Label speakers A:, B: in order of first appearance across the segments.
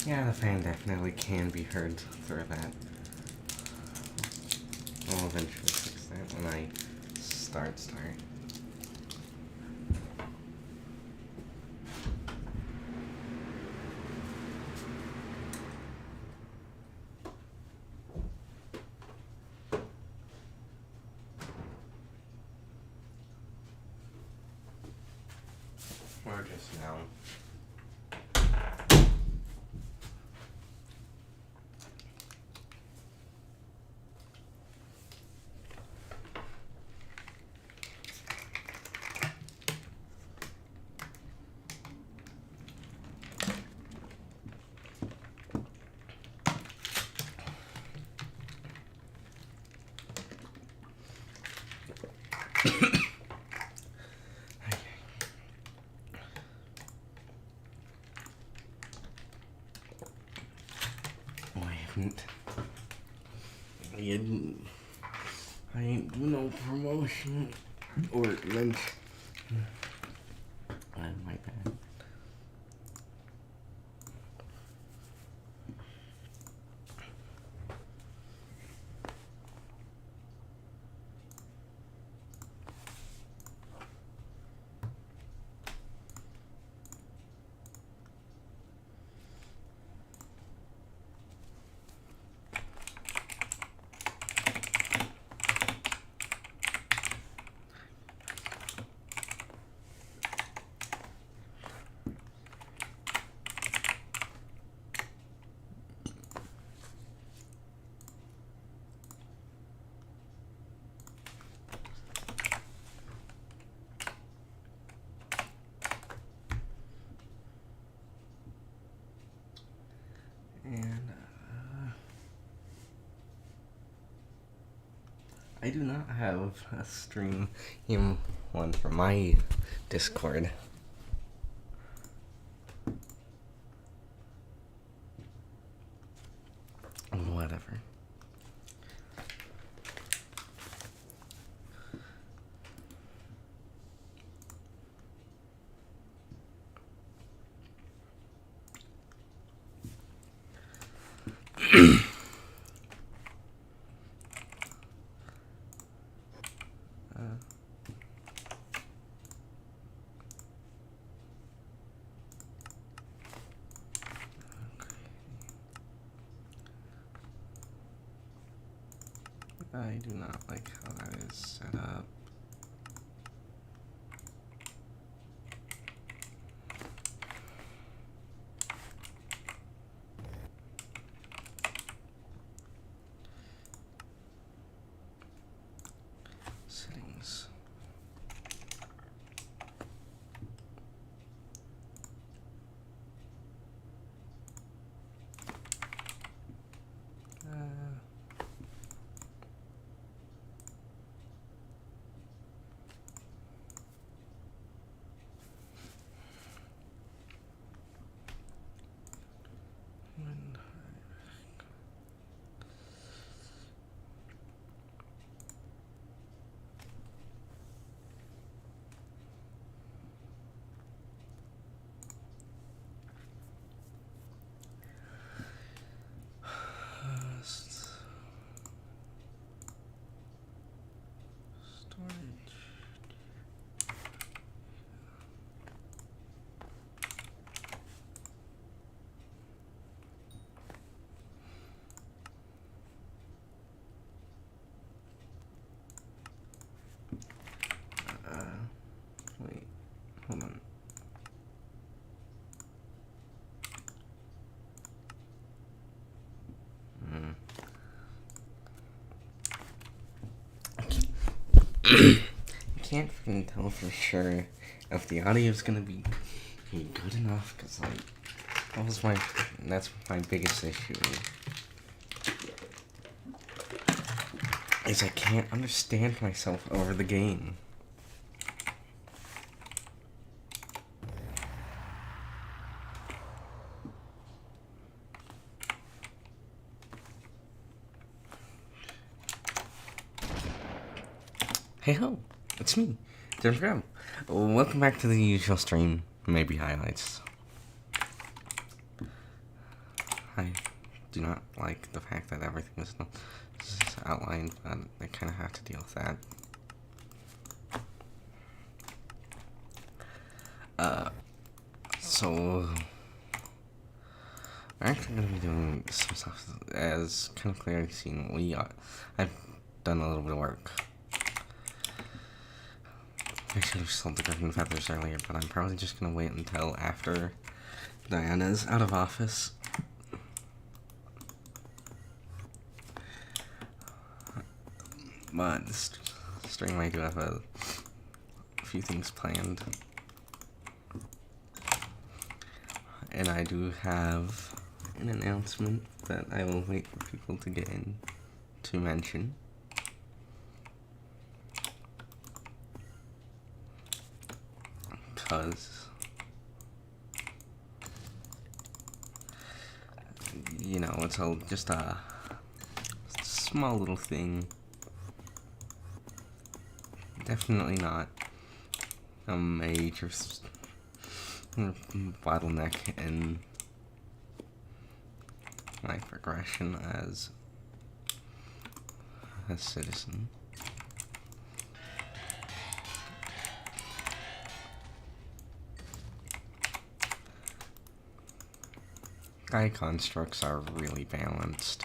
A: Yeah, the fan definitely can be heard through that. I'll eventually fix that when I start. Or just now. I ain't do no promotion or lunch. My bad. And I do not have a stream one for my Discord. Whatever. I do not like how that is set up. Settings. Wait, hold on. I can't freaking tell for sure if the audio is gonna be good enough, cause like that's my biggest issue. Is I can't understand myself over the game. Hey ho, it's me, Jim. Welcome back to the usual stream, maybe highlights. I do not like the fact that everything is outlined, but I kind of have to deal with that. So we're actually going to be doing some stuff. As kind of clearly seen, I've done a little bit of work. I should have sold the Griffin feathers earlier, but I'm probably just going to wait until after Diana's out of office. But this stream I do have a few things planned. And I do have an announcement that I will wait for people to get in to mention. Because, you know, it's just a small little thing. Definitely not a major bottleneck in my progression as a citizen. Guy constructs are really balanced.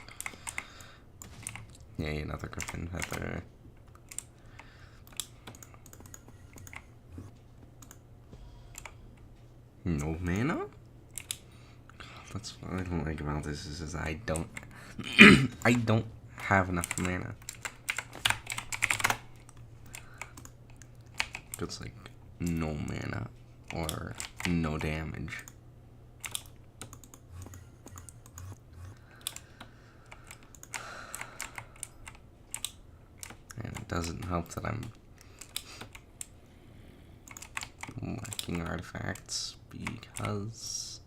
A: Yay, another Griffin feather. No mana? That's what I don't like about this is I don't I don't have enough mana. It's like no mana or no damage. And it doesn't help that I'm lacking artifacts because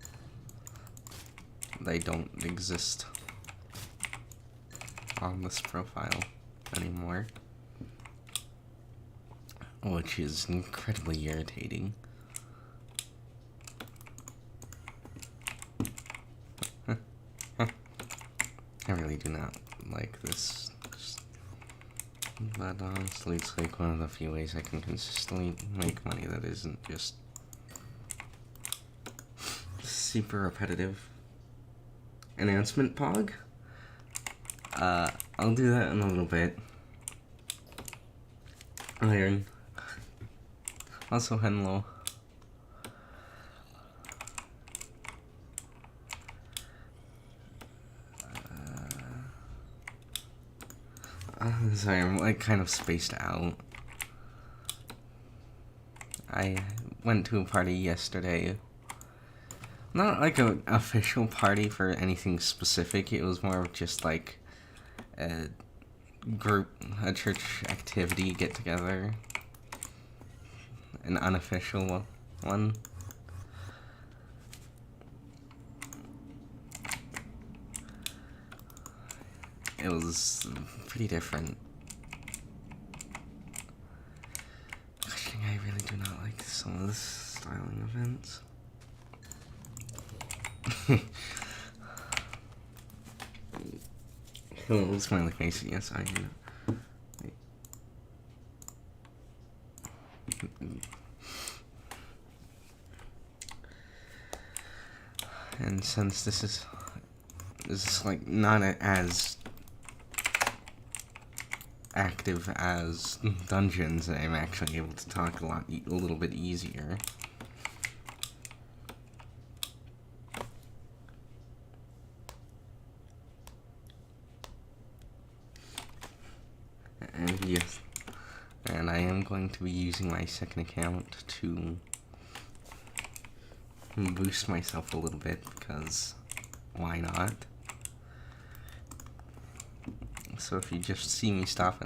A: they don't exist on this profile anymore, which is incredibly irritating. I really do not like this, but honestly it's like one of the few ways I can consistently make money that isn't just super repetitive. Announcement pog? I'll do that in a little bit. Iron. Also Henlo. Sorry, I'm like kind of spaced out. I went to a party yesterday. Not like an official party for anything specific, it was more of just like a church activity get together. An unofficial one. It was pretty different. Gosh, I really do not like some of this styling events. Oh, smiley face, yes, I know. And since this is like not as active as dungeons, I'm actually able to talk a little bit easier. And yes, and I am going to be using my second account to boost myself a little bit, because why not? So if you just see me stop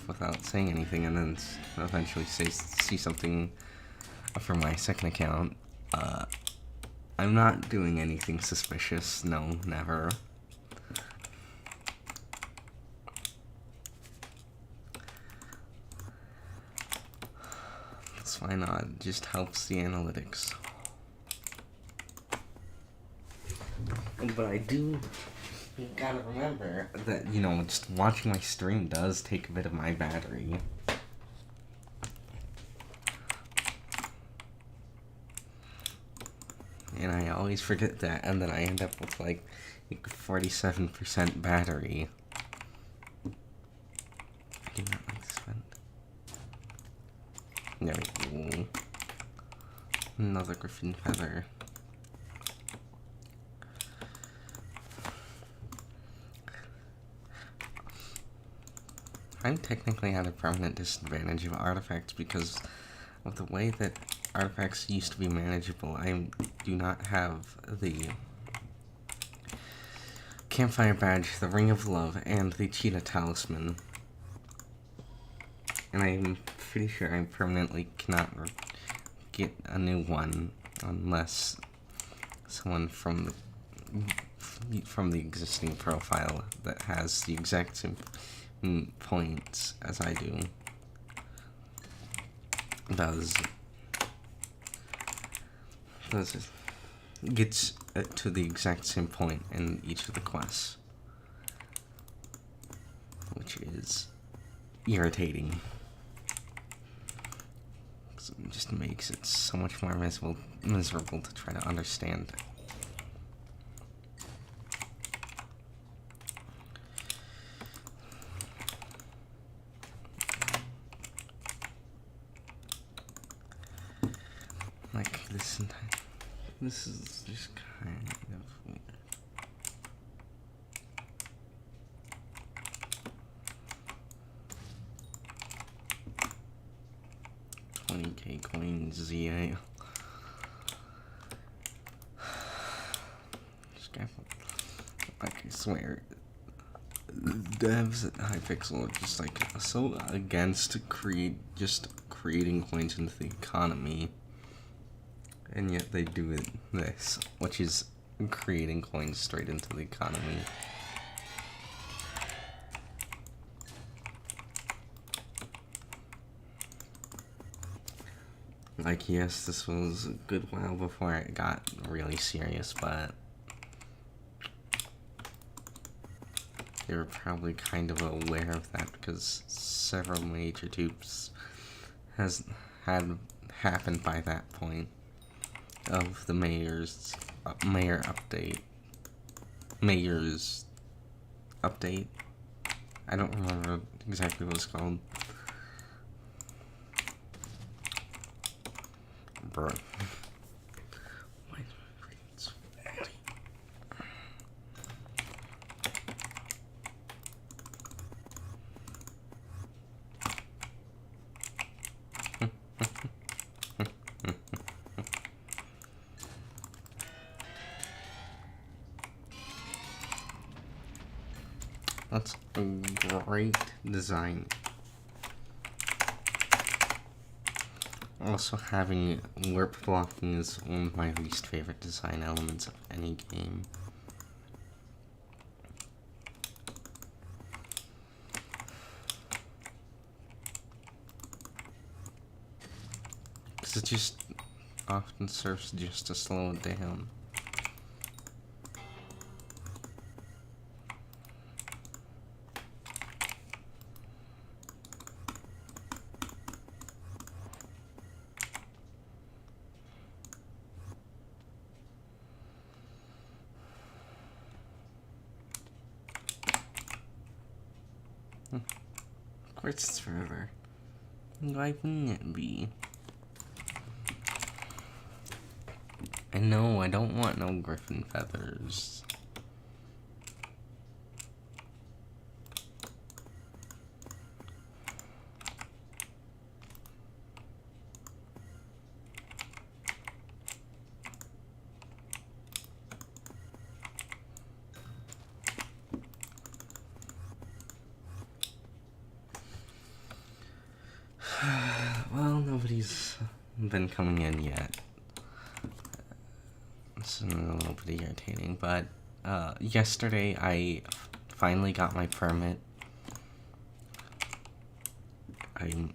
A: without saying anything and then eventually see something from my second account, I'm not doing anything suspicious, no, never. That's why not, it just helps the analytics. But I do gotta remember that, you know, just watching my stream does take a bit of my battery. And I always forget that, and then I end up with like 47% battery. I do not like this one. There we go. Another griffin feather. I'm technically at a permanent disadvantage of artifacts because of the way that artifacts used to be manageable. I do not have the campfire badge, the ring of love, and the cheetah talisman. And I'm pretty sure I permanently cannot get a new one unless someone from the existing profile that has the exact same points as I do gets to the exact same point in each of the quests, which is irritating. It just makes it so much more miserable to try to understand. Like this is just kind of weird. $20K coins, ZA. Like, I swear, devs at Hypixel are just like so against creating coins into the economy, and yet they do this, which is creating coins straight into the economy. Like, yes, this was a good while before it got really serious, but they were probably kind of aware of that because several major dupes had happened by that point of the mayor's update. I don't remember exactly what it's called. Bro. Why is my brain so fatty? That's a great design. Also, having warp blocking is one of my least favorite design elements of any game. Because it just often serves just to slow it down. Of course it's further. Why wouldn't it be? I know, I don't want no griffin feathers. Well, nobody's been coming in yet. It's a little bit irritating, but yesterday I finally got my permit. It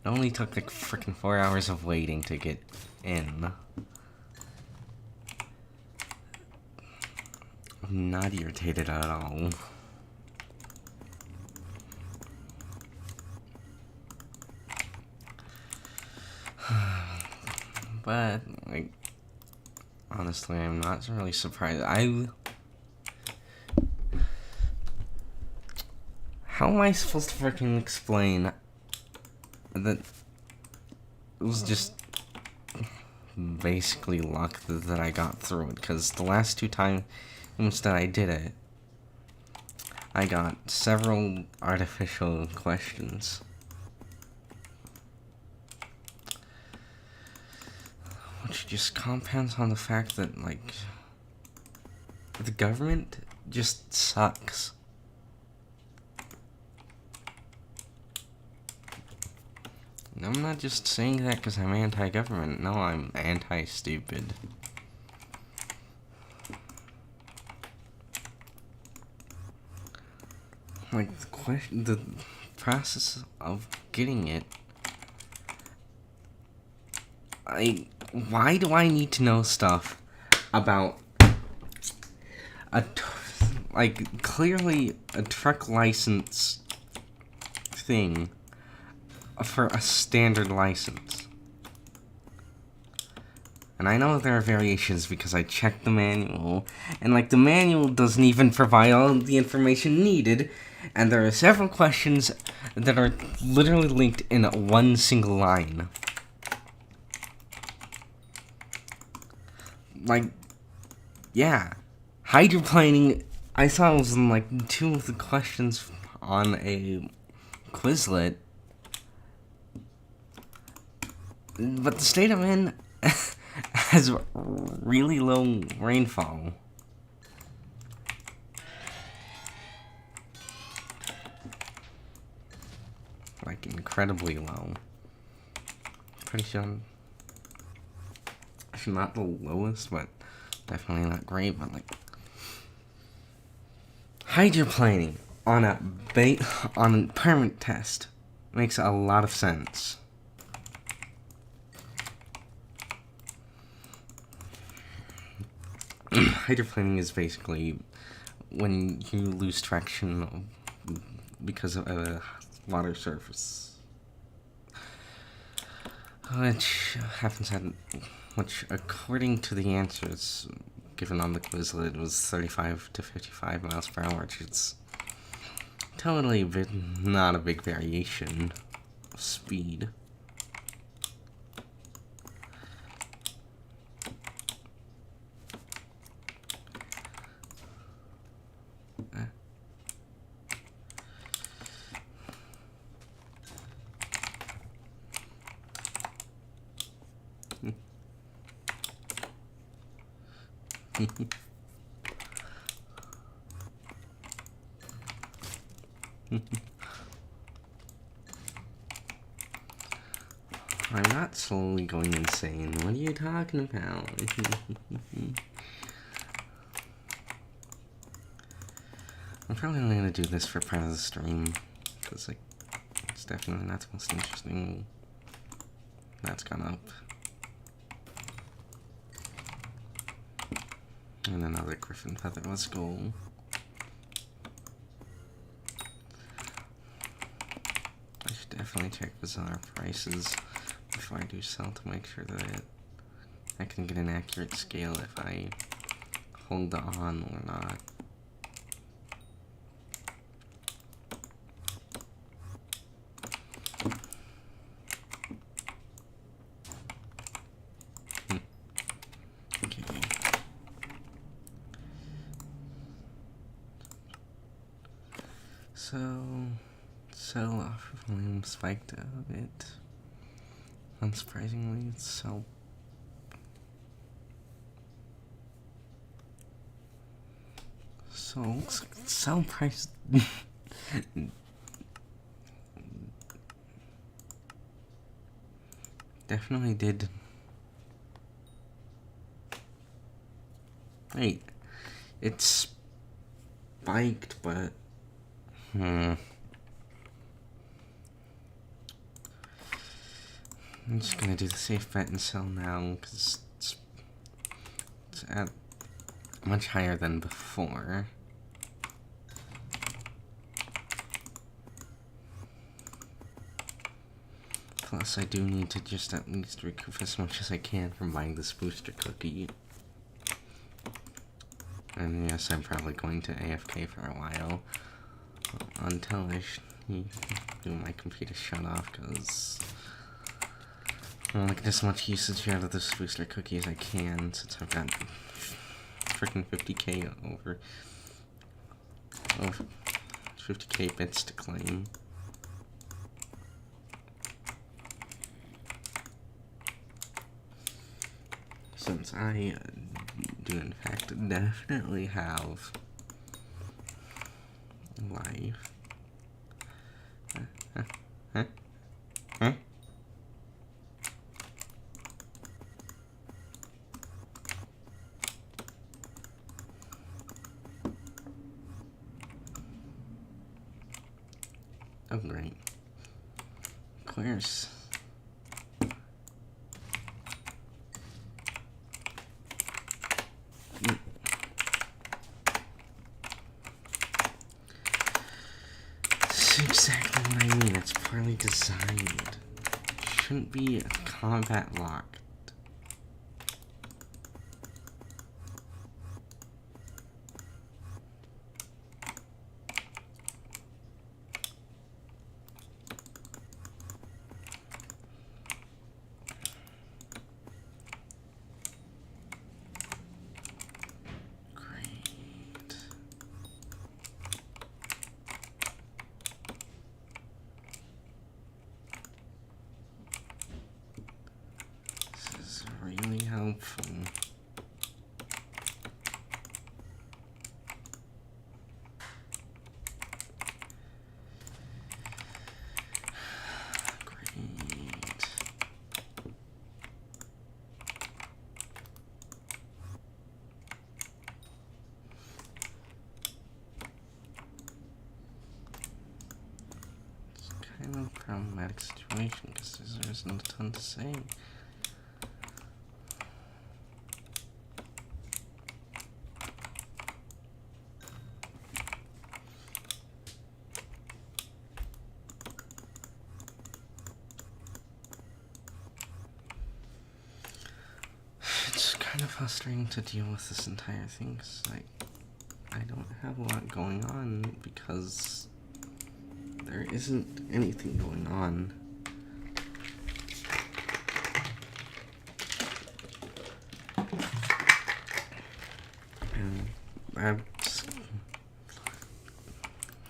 A: only took like freaking 4 hours of waiting to get in. I'm not irritated at all. But, like, honestly, I'm not really surprised. How am I supposed to freaking explain that it was just basically luck that I got through it? Because the last 2 times that I did it, I got several artificial questions. Which just compounds on the fact that, like, the government just sucks. And I'm not just saying that because I'm anti-government. No, I'm anti-stupid. Like, the process of getting it, why do I need to know stuff about clearly a truck license thing for a standard license? And I know there are variations because I checked the manual, and, like, the manual doesn't even provide all the information needed, and there are several questions that are literally linked in one single line. Like, yeah, hydroplaning, I saw it was in, like, 2 of the questions on a Quizlet, but the state I'm in has really low rainfall. Like, incredibly low. Pretty sure, if not the lowest, but definitely not great. But, like, hydroplaning on a permit test makes a lot of sense. Hydroplaning is basically when you lose traction because of a water surface, which according to the answers given on the Quizlet was 35 to 55 miles per hour, which is totally not a big variation of speed. I'm not slowly going insane. What are you talking about? I'm probably only gonna do this for part of the stream, because, like, it's definitely not the most interesting. That's gone up. And another griffin feather, let's go. I should definitely check bazaar prices before I do sell to make sure that I can get an accurate scale if I hold on or not. So, sell-off volume spiked a bit. Unsurprisingly, it's sell price definitely did. Wait, it spiked, but I'm just gonna do the safe bet and sell now, because it's at much higher than before. Plus, I do need to just at least recoup as much as I can from buying this booster cookie. And yes, I'm probably going to AFK for a while until I do my computer shut off, because I want to get as much usage out of this booster cookie as I can, since I've got freaking 50k over 50k bits to claim. Since I do in fact definitely have life. Huh? Oh great. Of course. Exactly what I mean. It's poorly designed. Shouldn't be combat locked. Really helpful. Great. It's kind of a problematic situation because there isn't a ton to say. Kind of frustrating to deal with this entire thing, because I don't have a lot going on because there isn't anything going on. And that's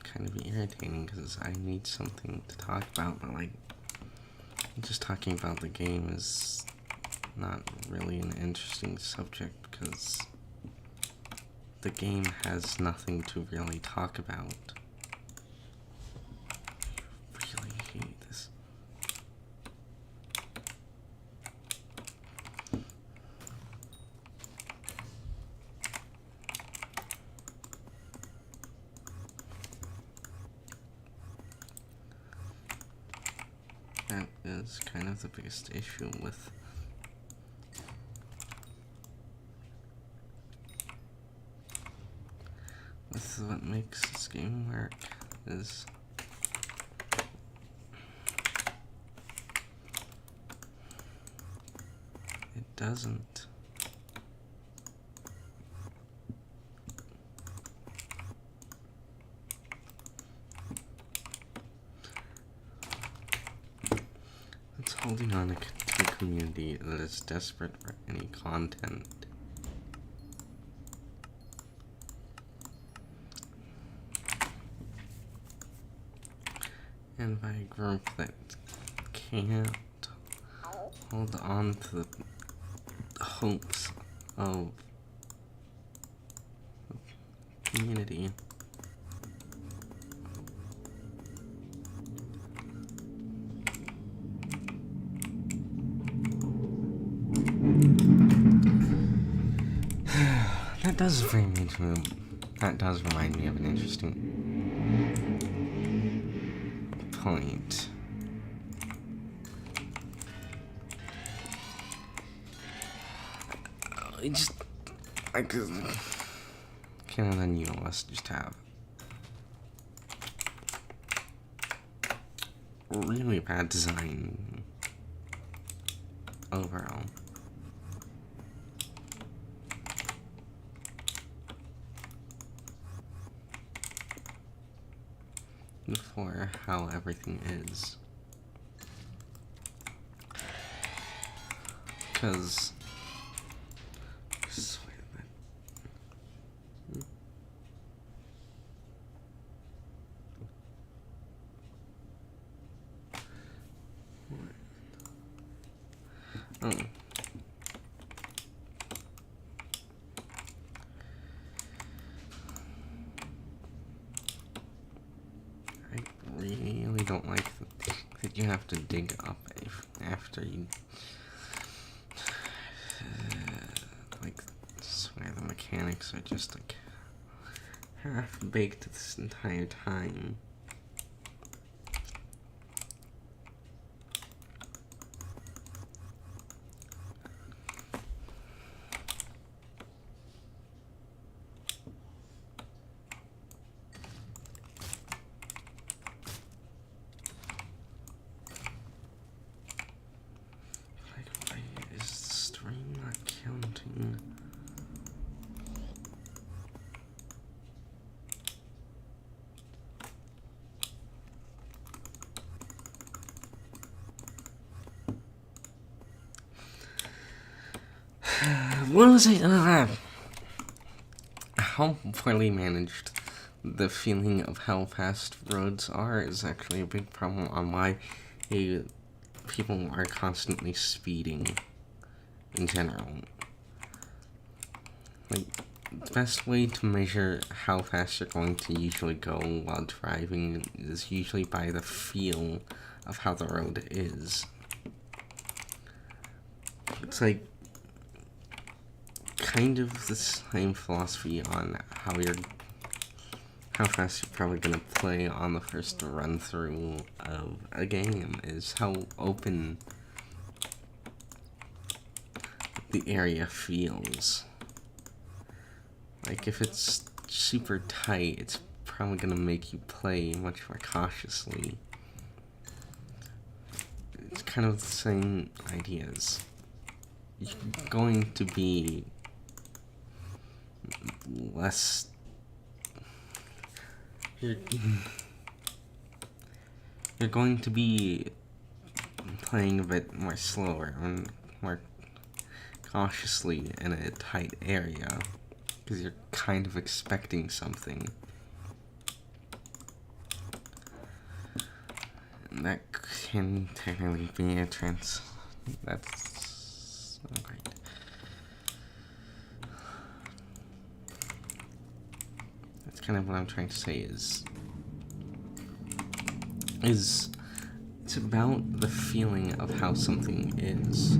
A: kind of irritating because I need something to talk about, but like just talking about the game is not really an interesting subject because the game has nothing to really talk about. I really hate this. That is kind of the biggest issue with what makes this game work is it doesn't. It's holding on to a community that is desperate for any content. And by a group that can't hold on to the hopes of community. That does remind me of an interesting point. I can then you know let's just have really bad design overall. For how everything is. Because oh. I really don't like that you have to dig up after you like, I swear the mechanics are just like half-baked this entire time. What was it? How poorly managed the feeling of how fast roads are is actually a big problem on why people are constantly speeding in general. Like, the best way to measure how fast you're going to usually go while driving is usually by the feel of how the road is. It's like kind of the same philosophy on how fast you're probably gonna play on the first run through of a game is how open the area feels. Like if it's super tight, it's probably gonna make you play much more cautiously. It's kind of the same ideas. You're going to be less. You're going to be playing a bit more slower and more cautiously in a tight area because you're kind of expecting something. And that can technically be a trance. That's not great. That's kind of what I'm trying to say is it's about the feeling of how something is.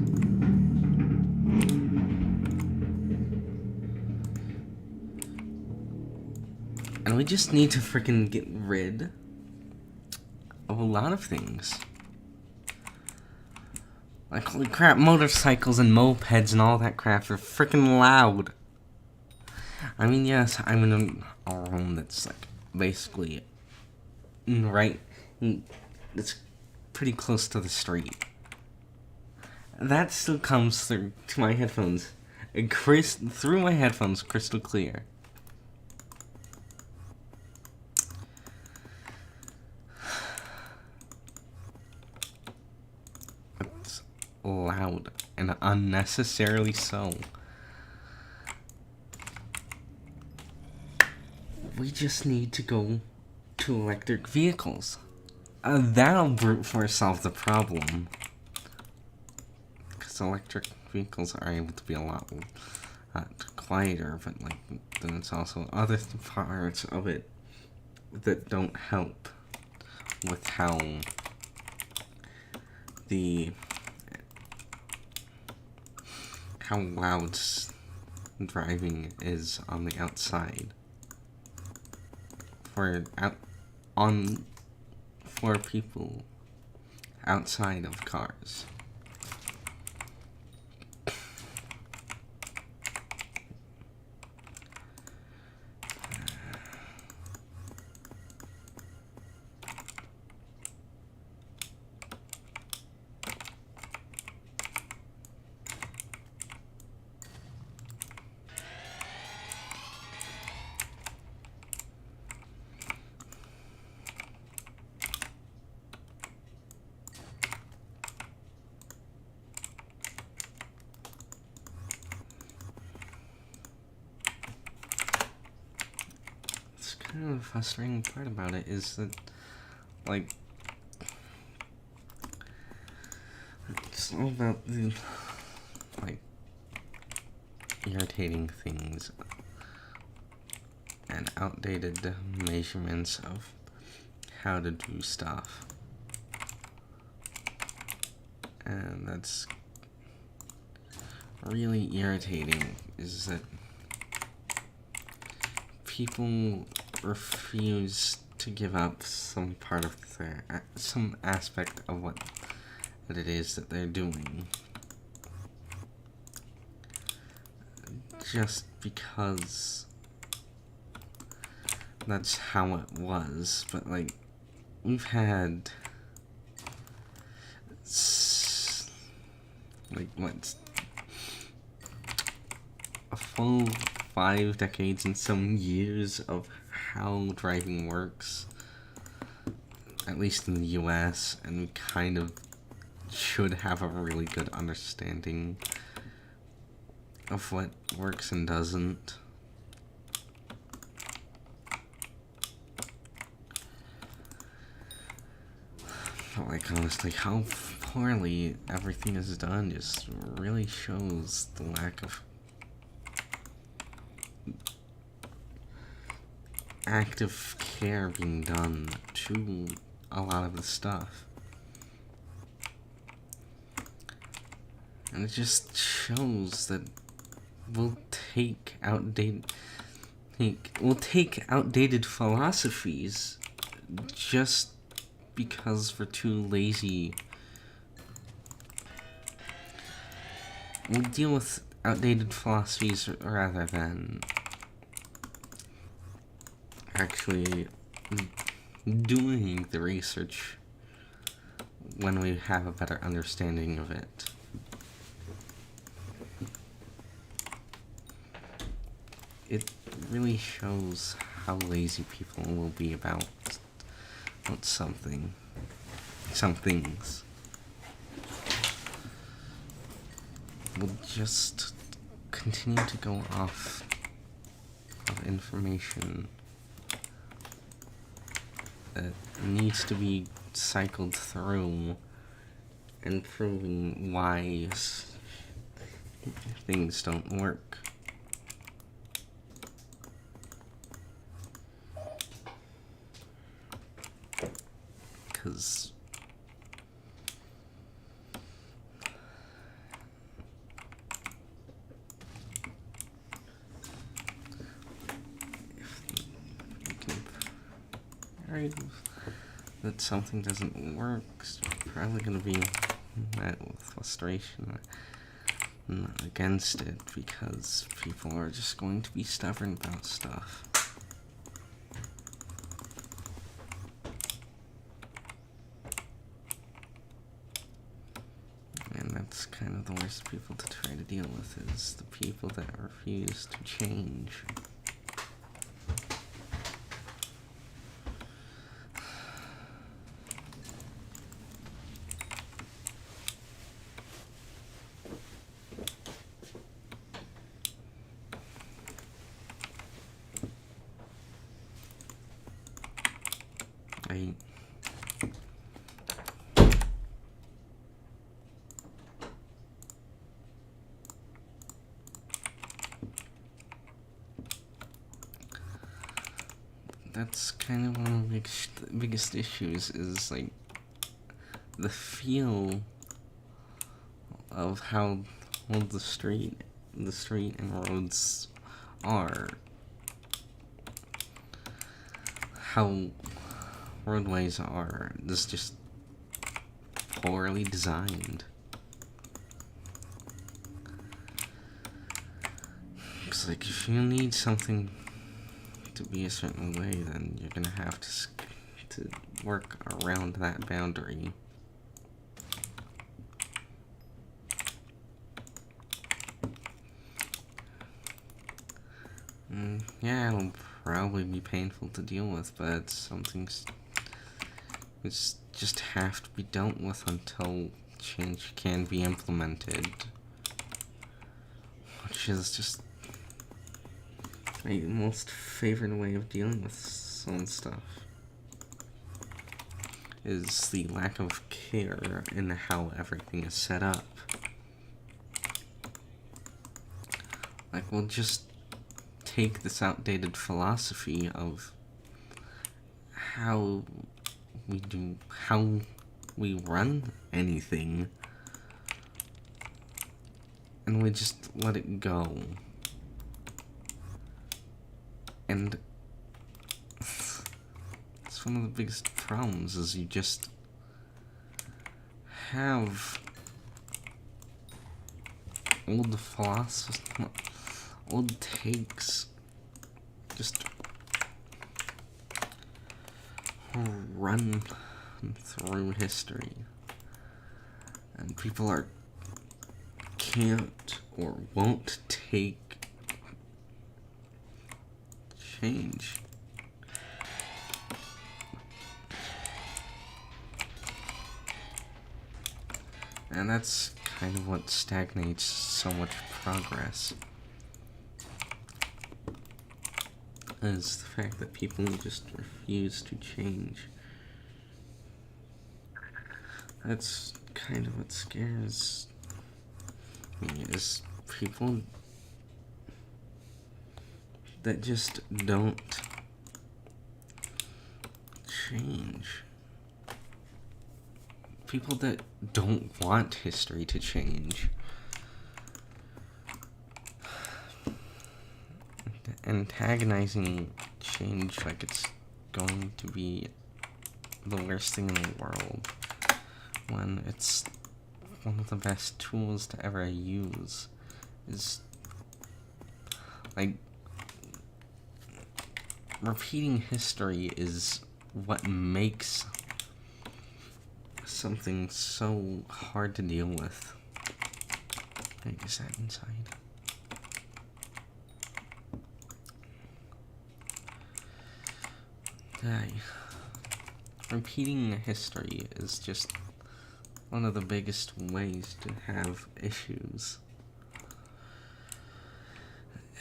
A: And we just need to freaking get rid of a lot of things. Like, holy crap, motorcycles and mopeds and all that crap are freaking loud. I mean, yes, I'm in a room that's, like, basically right, it's pretty close to the street. That still comes through to my headphones, through my headphones, crystal clear. It's loud and unnecessarily so. We just need to go to electric vehicles. That'll brute force solve the problem. Because electric vehicles are able to be a lot quieter, but like then it's also other parts of it that don't help with how loud driving is on the outside. For people outside of cars. kind of the frustrating part about it is that, like, it's all about the, like, irritating things and outdated measurements of how to do stuff. And that's really irritating, is that people refuse to give up some part of some aspect of what it is that they're doing, just because that's how it was. But like, we've had like a full 5 decades and some years of how driving works, at least in the US, and we kind of should have a really good understanding of what works and doesn't. But like, honestly, how poorly everything is done just really shows the lack of active care being done to a lot of the stuff. And it just shows that we'll take outdated philosophies just because we're too lazy. We'll deal with outdated philosophies rather than actually doing the research when we have a better understanding of it. It really shows how lazy people will be about some things. We'll just continue to go off of information that needs to be cycled through and proving why things don't work. Because that something doesn't work, it's probably going to be met with frustration against it, because people are just going to be stubborn about stuff. And that's kind of the worst people to try to deal with, is the people that refuse to change. That's kind of one of the biggest issues, is like the feel of how old the street and roads are, how roadways are. This just poorly designed. It's like, if you need something to be a certain way, then you're gonna have to work around that boundary. Yeah, it'll probably be painful to deal with, but some things just have to be dealt with until change can be implemented, which is just my most favorite way of dealing with Hypixel and stuff is the lack of care in how everything is set up. Like, we'll just take this outdated philosophy of how we run anything, and we just let it go. And it's one of the biggest problems, is you just have old philosophy, old takes, just run through history, and people can't or won't take change. And that's kind of what stagnates so much progress, is the fact that people just refuse to change. That's kind of what scares me, is people that just don't change. People that don't want history to change. Antagonizing change like it's going to be the worst thing in the world, when it's one of the best tools to ever use. Is like, repeating history is what makes something so hard to deal with. I guess that inside. Repeating history is just one of the biggest ways to have issues.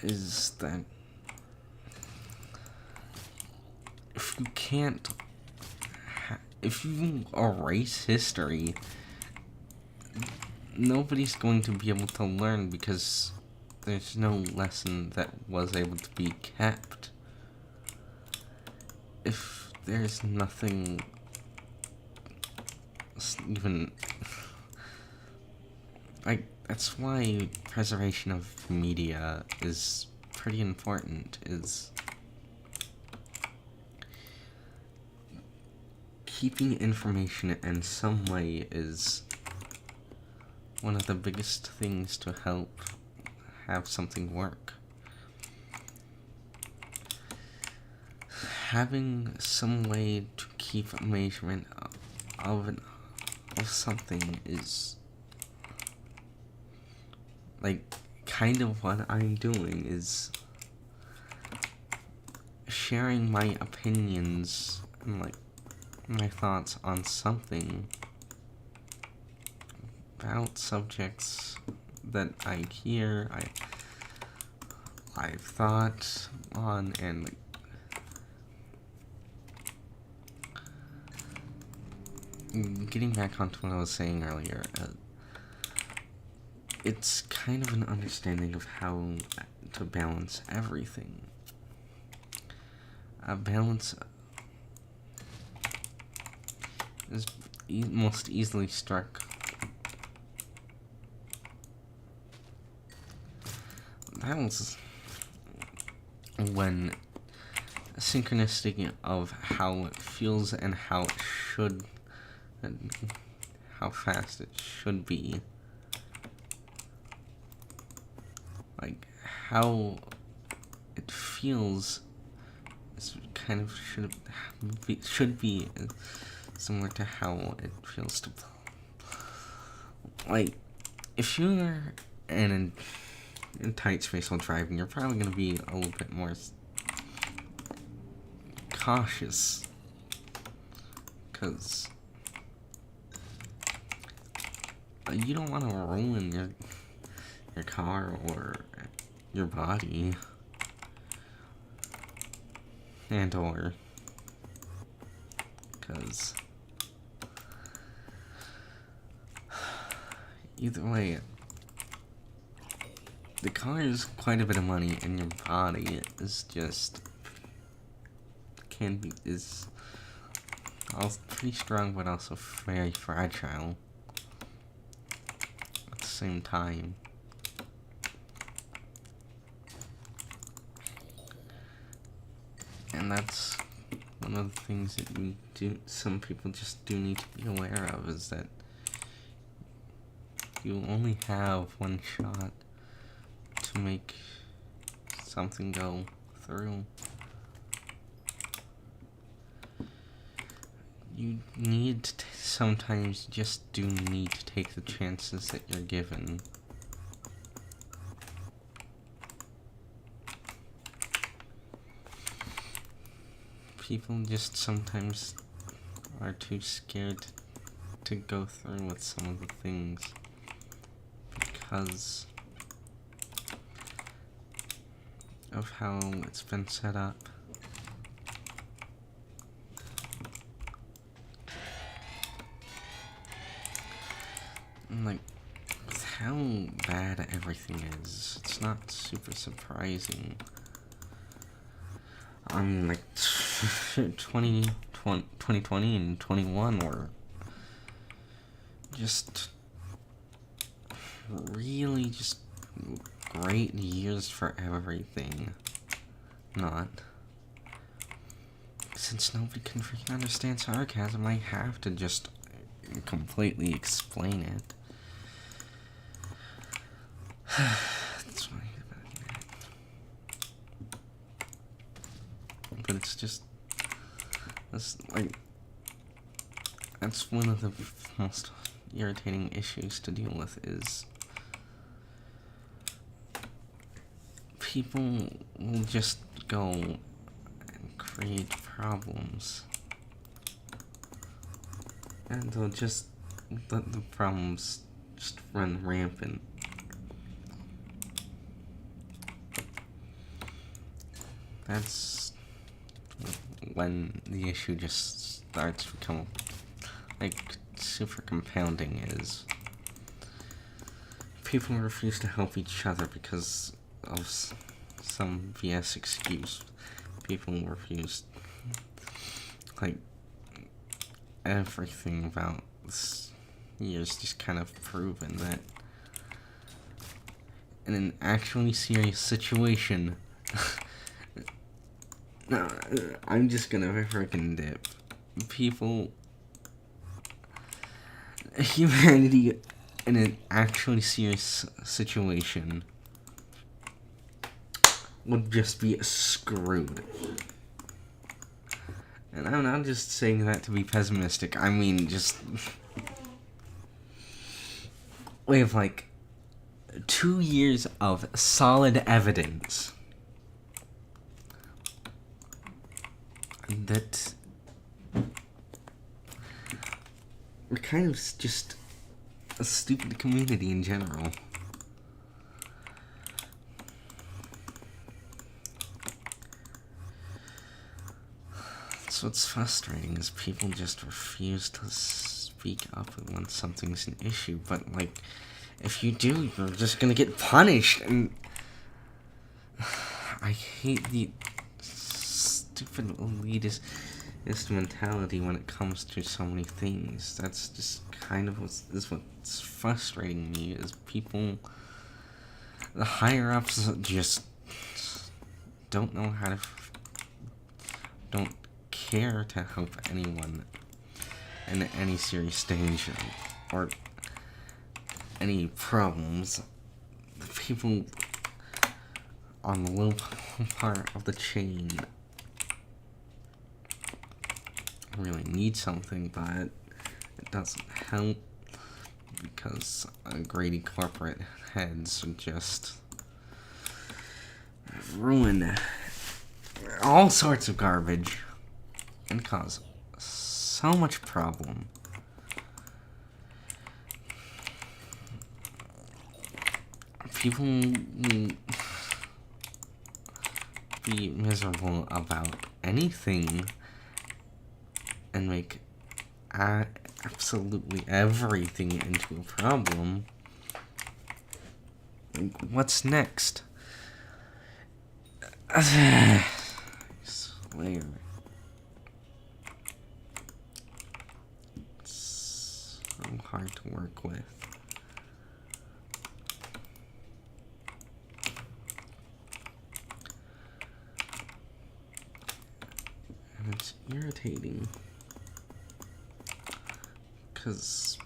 A: Is that if you can't, if you erase history, nobody's going to be able to learn, because there's no lesson that was able to be kept. If there's nothing even, like, that's why preservation of media is pretty important, is keeping information in some way is one of the biggest things to help have something work. Having some way to keep a measurement of something is, like, kind of what I'm doing, is sharing my opinions and, like, my thoughts on something about subjects that I hear, I've thought on, and getting back onto what I was saying earlier, it's kind of an understanding of how to balance everything. A balance is most easily struck balance when a synchronicity of how it feels and how it should, and how fast it should be, like how it feels is kind of should be similar to how it feels to, like, if you're in tight space while driving, you're probably going to be a little bit more cautious, because you don't want to ruin your car or your body, and or because either way, the car is quite a bit of money, and your body is just is also pretty strong, but also very fragile at the same time. And that's one of the things that some people just do need to be aware of, is that you only have one shot to make something go through. You sometimes just do need to take the chances that you're given. People just sometimes are too scared to go through with some of the things because of how it's been set up. And like, with how bad everything is, it's not super surprising. I mean, like, 2020 and 21 were just really just great years for everything. Not. Since nobody can freaking understand sarcasm, I have to just completely explain it. That's why. But it's just, that's one of the most irritating issues to deal with, is people will just go and create problems, and they'll just let the problems just run rampant. That's when the issue just starts to become like super compounding, is people refuse to help each other because of some BS excuse. People refuse, like, everything about this year's just kind of proven that in an actually serious situation, no, I'm just gonna freaking dip. Humanity in an actually serious situation would just be screwed. And I'm not just saying that to be pessimistic. I mean, just we have like 2 years of solid evidence that we're kind of just a stupid community in general. So what's frustrating is people just refuse to speak up when something's an issue, but like, if you do, you're just gonna get punished, and I hate the stupid elitist mentality when it comes to so many things. That's just kind of what's frustrating me, is people, the higher ups, just don't know how to, don't care to help anyone in any serious danger or any problems. The people on the low part of the chain really need something, but it doesn't help because greedy corporate heads just ruin all sorts of garbage and cause so much problem. People will be miserable about anything and make absolutely everything into a problem, like, what's next? Slayer. It's so hard to work with. And it's irritating. Because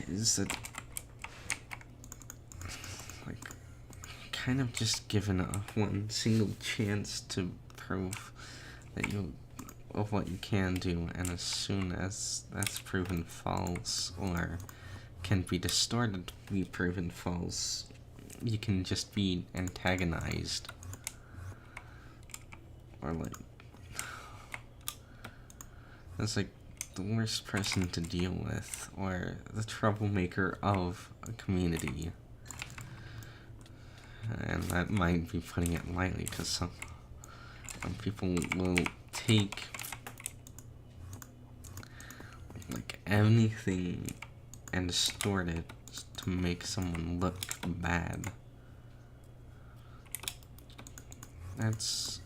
A: is that, like, kind of just given one single chance to prove that of what you can do, and as soon as that's proven false, or can be distorted to be proven false, you can just be antagonized. Or, like, that's like the worst person to deal with, or the troublemaker of a community. And that might be putting it lightly, because some people will take, like, anything and distort it to make someone look bad. That's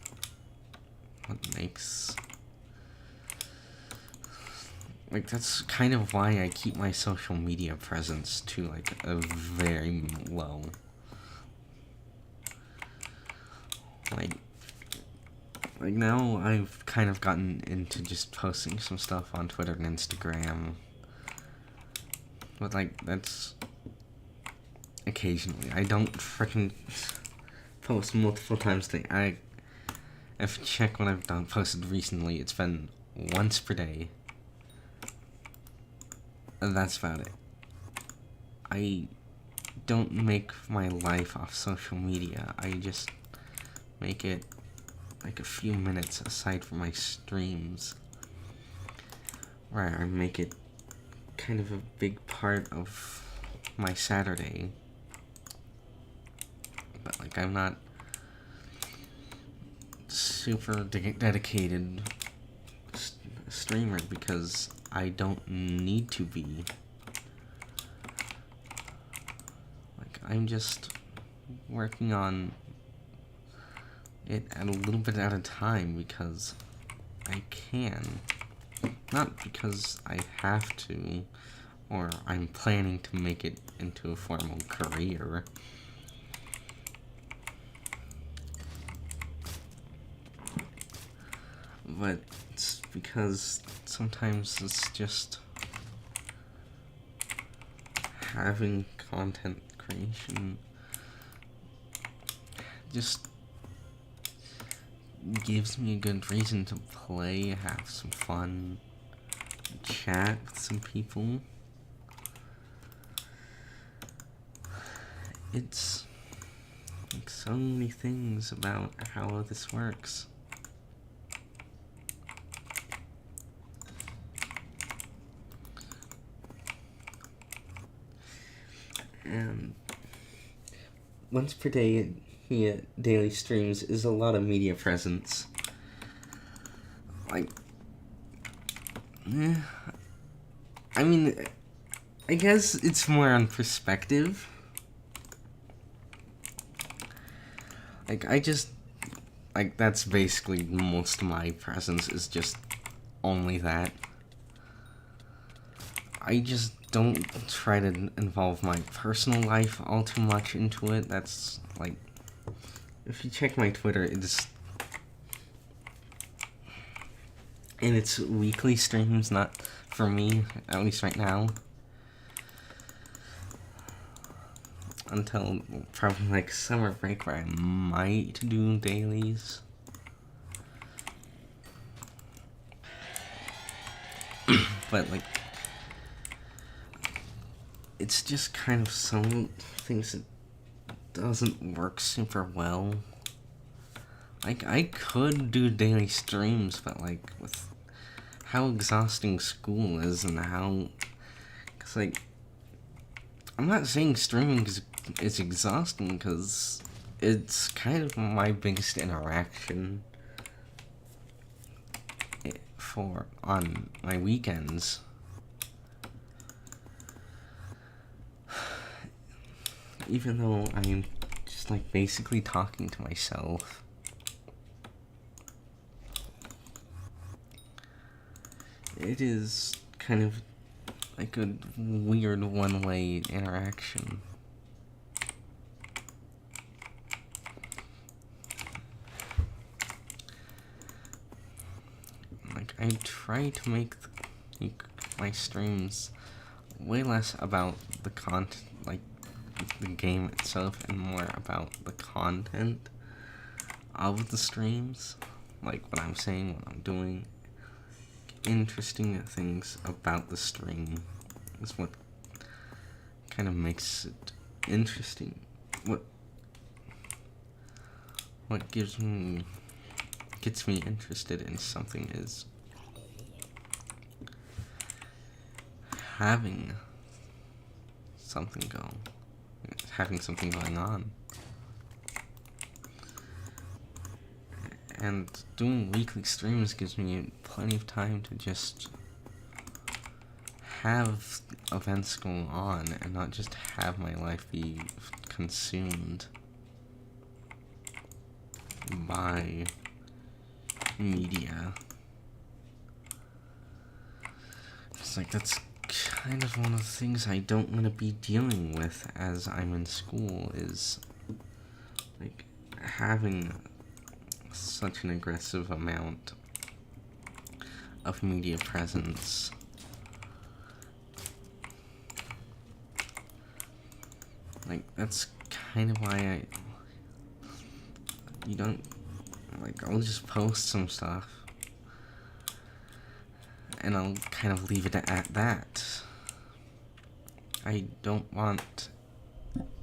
A: what makes, like, that's kind of why I keep my social media presence to, like, a very low. Like now I've kind of gotten into just posting some stuff on Twitter and Instagram. But, like, that's occasionally. I don't freaking post multiple times a day. If you check what I've posted recently, it's been once per day. And that's about it. I don't make my life off social media. I just make it like a few minutes aside from my streams, where I make it kind of a big part of my Saturday. But, like, I'm not super dedicated streamer because I don't need to be. Like, I'm just working on it at a little bit at a time because I can. Not because I have to, or I'm planning to make it into a formal career. But it's because sometimes it's just having content creation just gives me a good reason to play, have some fun, chat with some people. It's like so many things about how this works. And once per day via daily streams is a lot of media presence. Like, I mean, I guess it's more on perspective. Like, that's basically most of my presence is just only that. I just don't try to involve my personal life all too much into it. That's, like, if you check my Twitter, it's weekly streams, not for me, at least right now. Until probably, like, summer break, where I might do dailies. But, like, it's just kind of some things that doesn't work super well. Like, I could do daily streams, but, like, with how exhausting school is and how, cause, like, I'm not saying streaming is exhausting, because it's kind of my biggest interaction on my weekends. Even though I'm just like basically talking to myself. It is kind of like a weird one-way interaction. Like, I try to make my streams way less about the content, like the game itself, and more about the content of the streams. Like what I'm saying, what I'm doing. Interesting things about the stream is what kind of makes it interesting. What gets me interested in something is having something going on. And doing weekly streams gives me plenty of time to just have events going on and not just have my life be consumed by media. It's like, that's kind of one of the things I don't want to be dealing with as I'm in school, is like having such an aggressive amount of media presence. Like, that's kind of why I'll just post some stuff and I'll kind of leave it at that. I don't want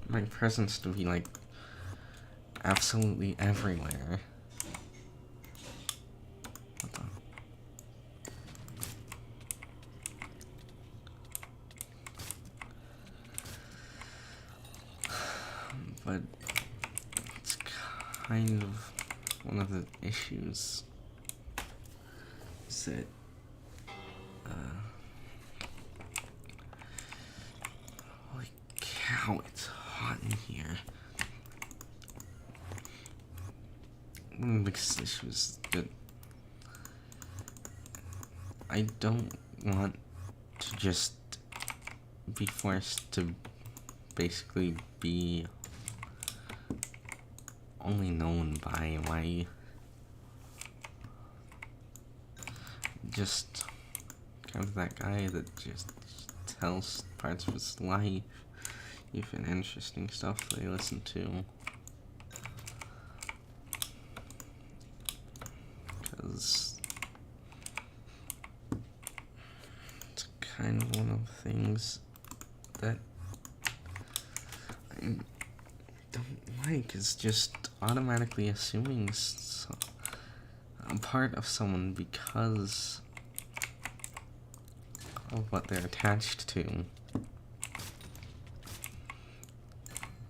A: my presence to be like absolutely everywhere. What the? But it's kind of one of the issues is that holy cow, it's hot in here. One of the biggest issues is that I don't want to just be forced to basically be only known by my just kind of that guy that just tells parts of his life, even interesting stuff they listen to. Because it's kind of one of the things that I don't like, is just automatically assuming a part of someone because of what they're attached to,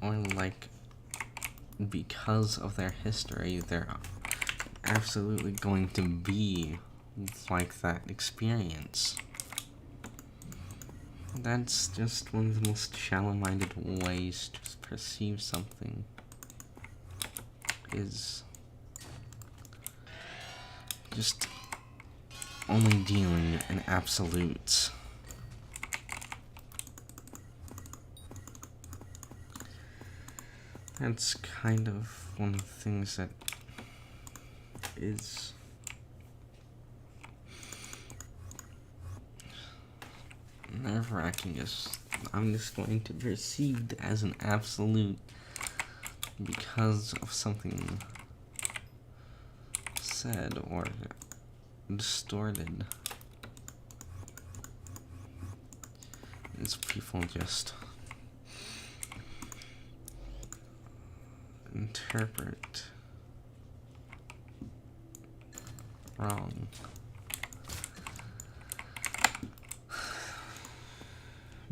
A: or like because of their history, they're absolutely going to be like that experience. That's just one of the most shallow-minded ways to perceive something, is just only dealing in absolutes. That's kind of one of the things that is nerve-wracking, is I'm just going to be perceived as an absolute because of something said or distorted. As people just interpret wrong.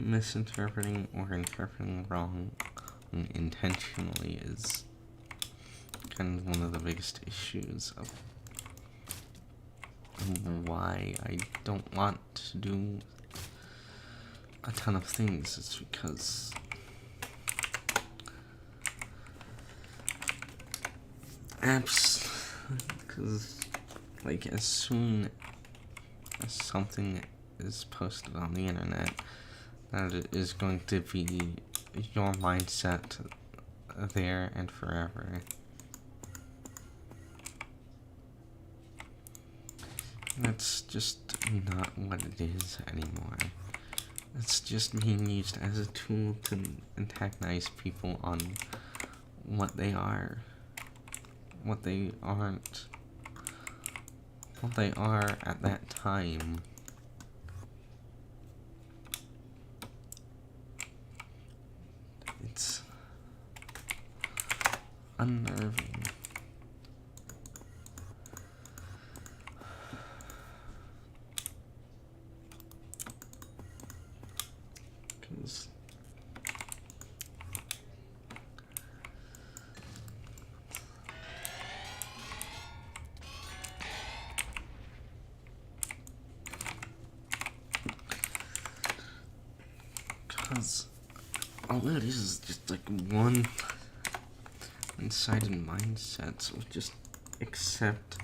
A: misinterpreting or interpreting wrong intentionally is kind of one of the biggest issues of why I don't want to do a ton of things. It's because like as soon as something is posted on the internet, that it is going to be your mindset there and forever. That's just not what it is anymore. It's just being used as a tool to antagonize people on what they are, what they aren't, what they are at that time. It's unnerving. Because all it is just like one-sided mindset, so just accept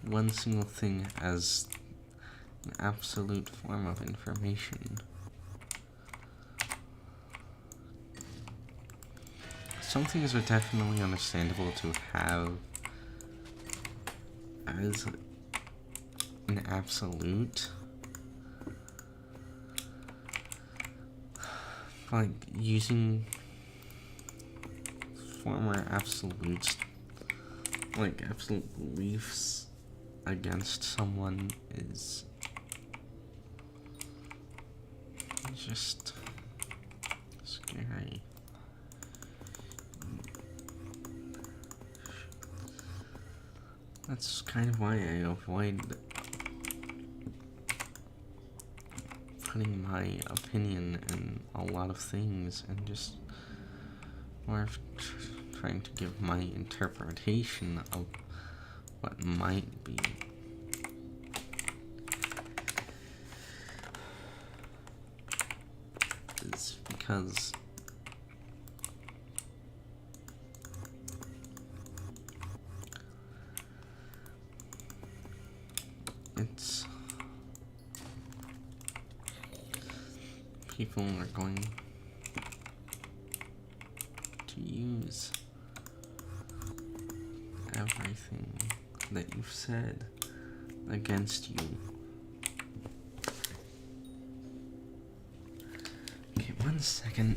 A: one single thing as an absolute form of information. Some things are definitely understandable to have as an absolute. Like using former absolutes, like absolute beliefs, against someone is just scary. That's kind of why I avoid putting my opinion in a lot of things and just more of trying to give my interpretation of what might be. Is because it's people are going to use everything that you've said against you. Okay, 1 second.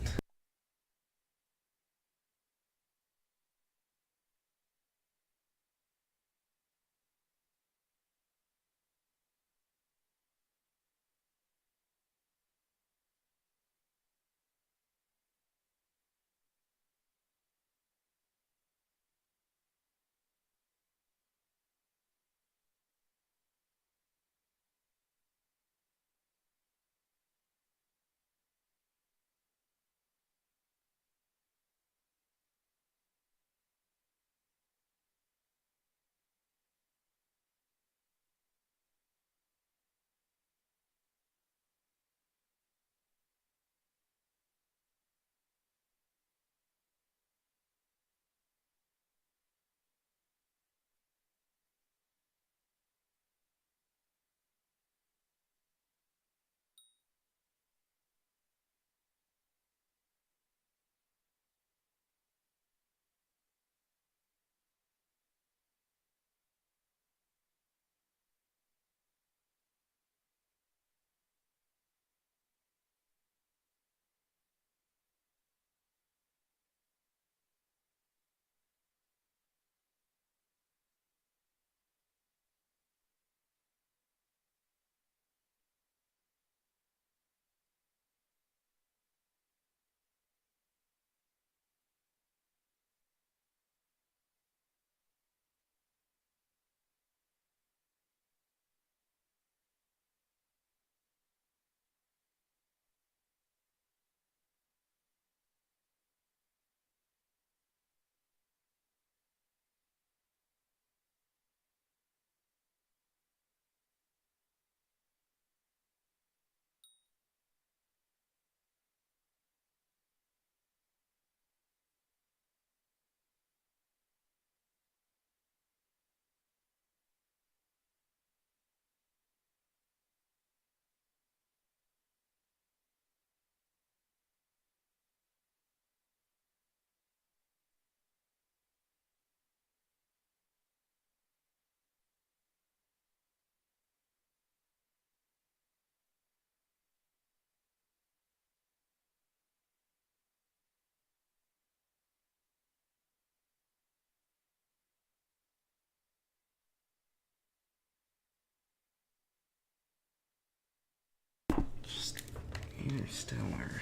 A: Interstellar.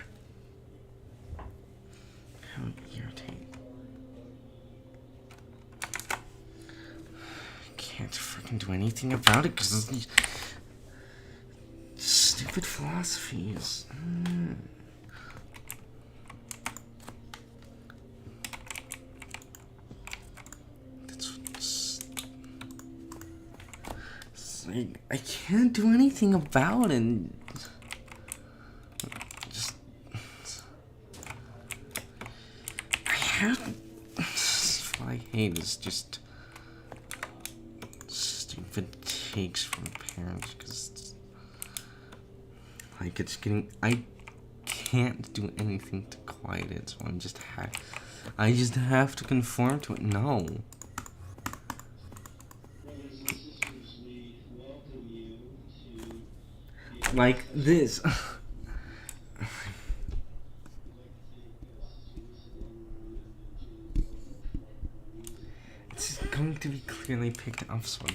A: How irritating. Can't freaking do anything about it because these stupid philosophies. It's like, I can't do anything about it. Just, I have. What I hate is just stupid takes from parents, because like it's getting. I can't do anything to quiet it, so I just have to conform to it. No. Like this. It's going to be clearly picked up, so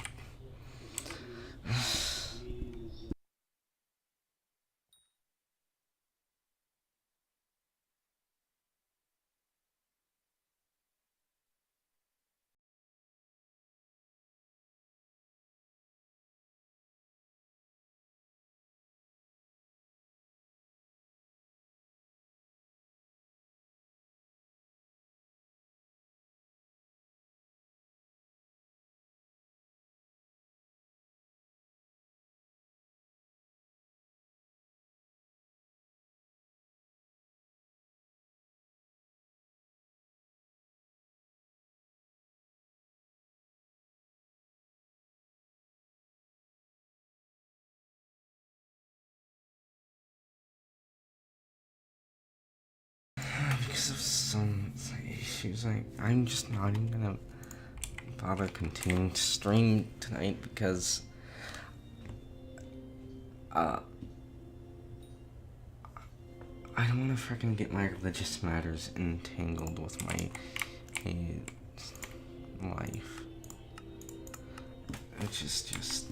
A: because of some issues, I'm just not even gonna bother continuing to stream tonight because I don't want to freaking get my religious matters entangled with my life. It's just